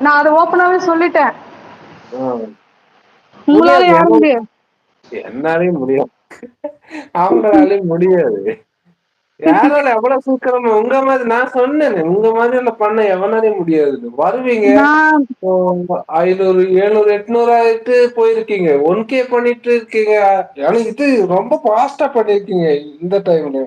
நான் அத ஓப்பனாவே சொல்லிட்டேன். ஆ. உங்களால முடியாது. யாரும் முடியாது. என்னாலயும் முடியாது. அவங்களாலயும் முடியாது. யாரால எவ்வளவு சீக்கிரமா உங்க மாதிரி நான் சொன்னேனே, உங்க மாதிரிலாம் பண்ண எவனாலயும் முடியாதுன்னு. வருவீங்க, நான் ஓ 500, 700, 800 ஆயிட்டு போயிருக்கீங்க. 1K பண்ணிட்டு இருக்கீங்க. ஆனா இது ரொம்ப ஃபாஸ்ட்டா பண்ணியிருக்கீங்க இந்த டைம்ல.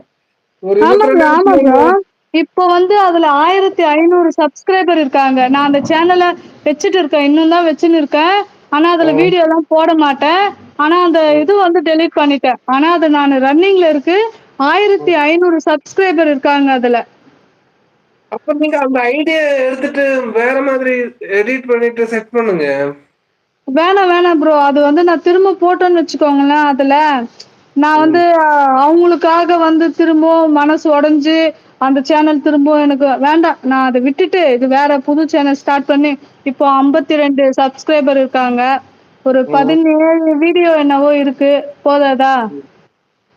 ஒரு ஆமா ப்ரோ, 22 ஆமா ப்ரோ. நிமிஷத்துல இப்போ வந்து அதுல 1500 சப்ஸ்கிரைபர் இருக்காங்க. நான் அந்த சேனல வச்சுட்டு இருக்கேன். இன்னும் தான் வச்சுன்னு இருக்கேன். ஆனா ஆ, அதுல வீடியோலாம் போட மாட்டேன். ஆனா அந்த ம், இது வந்து டெலீட் பண்ணிட்டேன். ஆனா அது நானு ரன்னிங்ல இருக்கு. ம். 1500 சப்ஸ்கிரைபர் இருக்காங்க அதுல. அப்ப நீங்க அந்த ஐடியா எடுத்துட்டு வேற மாதிரி எடிட் பண்ணிட்டு செட் பண்ணுங்க. வேணாம், வேணாம் ப்ரோ. அது வந்து நான் திரும்ப போட்டேன்னு வச்சுக்கோங்களேன் அதுல, நான் வந்து ம். அவங்களுக்காக வந்து திரும்பவும் மனசு உடைஞ்சு, அந்த சேனல் திரும்பவும் எனக்கு வேண்டாம். நான் அத விட்டுட்டு, இது வேற புது சேனல் ஸ்டார்ட் பண்ணி, இப்போ 52 சப்ஸ்கிரைபர் இருக்காங்க. ஒரு ம். 17 வீடியோ என்னவோ இருக்கு. போதாதா? ம்.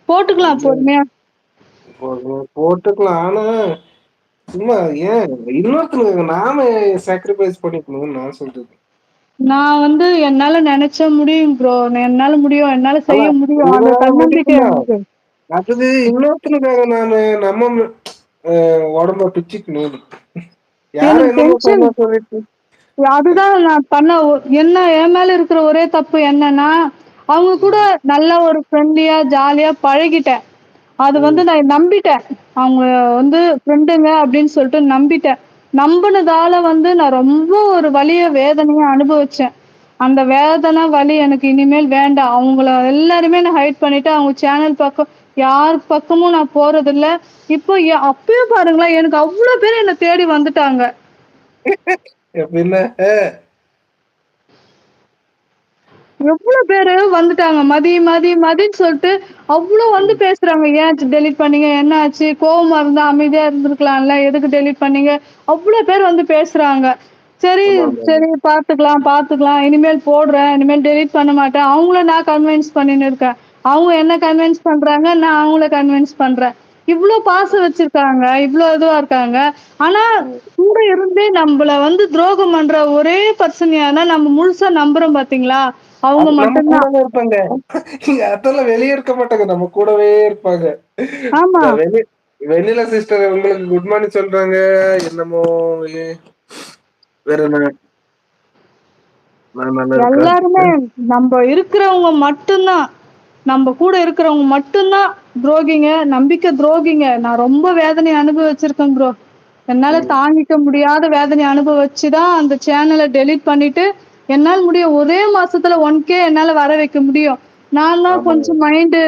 போட்டுக்கலாம் இல்ல. பொறுமையா. போட்டுக்கலாம். ஆனா, சும்மா ஏன் இன்னொருத்தனுக்கு நாம சாக்ரிஃபைஸ் பண்ணிக்கணும்னு நான் சொல்றது. நான் வந்து என்னால நெனச்சா முடியும் ப்ரோ. என்னால முடியும். என்னால அல்ல செய்ய முடியும். அந்த உங்களால தன்னம்பிக்கை முடியும்தான். எனக்கு. அடுத்தது இன்னொருத்தனுக்காக நானு நம்ம உடம்ப பிச்சுக்கணும். யார எனக்கு என்னமோ டென்ஷன். பண்ண சொல்லிட்டு. அதுதான் நான் பண்ண என்ன என் மேல இருக்கிற ஒரே தப்பு என்னன்னா, அவங்க கூட ம், நல்ல ஒரு ஃப்ரெண்ட்லியா, ஜாலியா பழகிட்டேன். அது வந்து ம். நான் நம்பிட்டேன். அவங்க வந்து ஃப்ரெண்டுங்க அப்படின்னு சொல்லிட்டு நம்பிட்டேன். நம்புனதால வந்து நான் ரொம்ப ஒரு வலிய, வேதனைய அனுபவிச்சேன். அந்த வேதனை, வலி எனக்கு இனிமேல் வேண்டாம். அவங்கள எல்லாருமே நான் ஹைட் பண்ணிட்டு, அவங்க சேனல் பக்கம் யார் பக்கமும் நான் போறதில்ல. இப்போ அப்பயும் பாருங்களேன், எனக்கு அவ்ளோ பேர் என்ன தேடி வந்துட்டாங்க. எப்படின்னா, எவ்ளோ பேரு வந்துட்டாங்க. மதி, மதி, மதின்னு சொல்ட்டு அவ்ளோ வந்து ம். பேசுறாங்க. ஏன் டெலீட் பண்ணீங்க? என்ன ஆச்சு? கோவமா இருந்தா அமைதியா இருந்திருக்கலாம்ல. எதுக்கு டெலீட் பண்ணீங்க? அவ்ளோ பேர் வந்து பேசுறாங்க. சரி, ஆமா, ஆமா, ஆமா. சரி பார்த்துக்கலாம், பார்த்துக்கலாம். இனிமேல் போடுறேன். இனிமேல் டெலீட் பண்ண மாட்டேன். அவங்கள நான் கன்வின்ஸ் பண்ணின்னு இருக்கேன். அவங்க என்ன கன்வின்ஸ் பண்றாங்க. நான் அவங்கள கன்வின்ஸ் பண்றேன். இவ்ளோ பாசம் வச்சிருக்காங்க. இவ்ளோ இதுவா இருக்காங்க. ஆனா ம். கூட இருந்தே நம்பள வந்து துரோகம் பண்ற ஒரே பர்சன் யாருன்னா, நம்ம முழுசா நம்புறோம் பார்த்தீங்களா? அவங்க அது நம்ம மட்டும் தான். கூடவே இருப்பாங்க. அதெல்லாம் வெளிய இருக்க மாட்டாங்க. நம்ம கூடவே இருப்பாங்க. ஆமா. இந்த வெண்ணிலா சிஸ்டர் உங்களுக்கு குட் மார்னிங் சொல்றாங்க. என்னமோ எ வேற என்ன? நான் நல்லா இருக்கேன். எல்லாருமே நம்ப இருக்கிறவங்க மட்டும் தான். நம்ப கூட இருக்கிறவங்க மட்டும் தான் துரோகிங்க. நம்பிக்கை துரோகிங்க. நான் ரொம்ப வேதனைய அனுபவிச்சிருக்கேன் ப்ரோ. என்னால ம். தாங்கிக்க முடியாத வேதனைய அனுபவிச்சு தான் அந்த சேனல டெலீட் பண்ணிட்டு, என்னால முடியும். ஒரே மாசத்துல 1K என்னால வர வைக்க முடியும். நான் தான் ஆமாங்க. கொஞ்சம் மைண்டு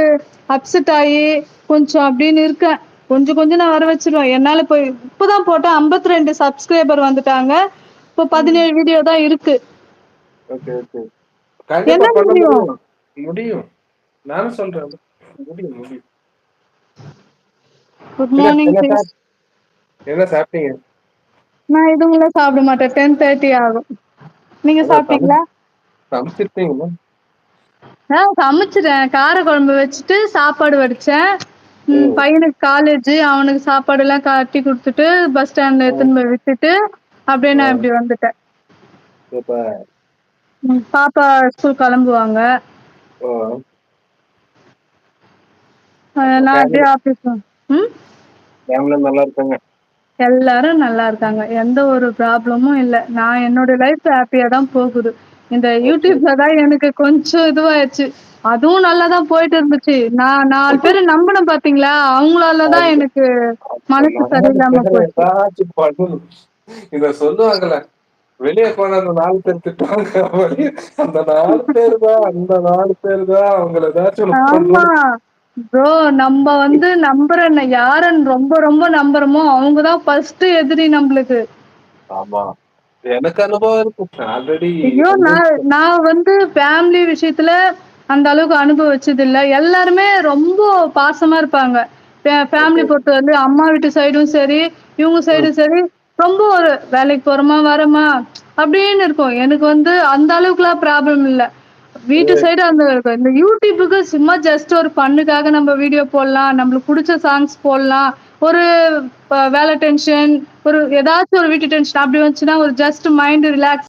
அப்செட் ஆயி, கொஞ்சம் அப்படின்னு இருக்கேன். கொஞ்சம் கொஞ்சம் நான் வர வச்சுருவேன். என்னால இப்பதான் போட்டேன் 52 சப்ஸ்கிரைபர் வந்துட்டாங்க. இப்போ ம். 17 வீடியோ தான் இருக்கு. Okay, okay. கண்டிப்பா என்ன பண்ண முடியும்? முடியும். முடியும். நானும் சொல்றேன். முடியும், முடியும். குட் என்ன மார்னிங் என்ன சிஸ். என்ன சாப்பிட்டீங்க? நான் இதுங்கலாம் சாப்பிட மாட்டேன். 10:30 ஆகும். நீங்க அதான் சாப்பிட்டீங்களா? சமைச்சிருப்பீங்கல்ல? சமைச்சுட்டேன். கார குழம்பு வச்சுட்டு சாப்பாடு வடிச்சேன். ம். பையனுக்கு காலேஜ் அவனுக்கு சாப்பாடுலாம் கட்டி குடுத்துட்டு, பஸ் ஸ்டாண்ட்ல ஆ, எடுத்துன்னு போய் விட்டுட்டு, அப்படியே ஆ. நான் இப்படி வந்துட்டேன். சூப்பர். பாப்பா ஸ்கூல் கிளம்புவாங்க. ஓ! அப்புறம் நான் அப்படியே ஆஃபீஸ் ம். ஃபேமிலில நல்லா இருக்காங்க. எல்லாரும் நல்லா இருக்காங்க. எந்த ஒரு ப்ராப்ளமும் இல்ல. நான் என்னோட லைஃப் ஹேப்பியா தான் போகுது. இந்த ஓகே. YouTubeல தான் எனக்கு கொஞ்சம் இதுவாயிருச்சு. அதுவும் நல்லா தான் போயிட்டு இருந்துச்சு. நான் 4 பேர நம்புனேன் பார்த்தீங்களா? அவங்களால தான் அந்த எனக்கு அந்த மனசு 4 சரியில்லாம பேர் போச்சு. ஏதாச்சும் பண்ணணும். இத சொல்லுவாங்கல்ல, வெளிய போனா அந்த 4 பேர் திட்டுவாங்க. அந்த 4 பேர் தான் அந்த 4 பேர் தான் அவங்கள ஏதாச்சும் ஒண்ணு ஆமா. பண்ணணும். ப்ரோ நம்ப வந்து நம்புற யாரன்னு ரொம்ப ரொம்ப நம்புறோமோ, அவங்க தான் ஃபர்ஸ்ட்டு எதிரி நம்பளுக்கு. ஆமா. எனக்கு அனுபவம் இருக்கு. ஆல்ரெடி ஐயோ! நான் வந்துருச்சு. நான் வந்து ஃபேமிலி விஷயத்துல அந்த அளவுக்கு அனுபவிச்சது இல்ல. எல்லாருமே ரொம்ப பாசமா இருப்பாங்க. ஓகே. ஃபேமிலி பொறுத்தவரையிலும் அம்மா வீட்டு சைடும் சரி, இவங்க ம். சைடும் சரி, ரொம்ப ஒரு வேலைக்கு போறோமா, வரோமா அப்படின்னு இருக்கும். எனக்கு வந்து அந்த அளவுக்குலாம் ப்ராப்ளம் இல்ல. வீட்டு சைடு அந்த இந்த யூடியூபுக்கு சும்மா ஜஸ்ட் ஒரு ஃபன்னுக்காக நம்ம வீடியோ போடலாம். நம்மளுக்கு புடிச்ச சாங்ஸ் போடலாம். ஒரு வேலை டென்ஷன், ஒரு ஏதாச்சும் ஒரு வீட்டு டென்ஷன் அப்படி வந்துச்சுன்னா, ஒரு ஜஸ்ட் மைண்ட் ரிலாக்ஸ்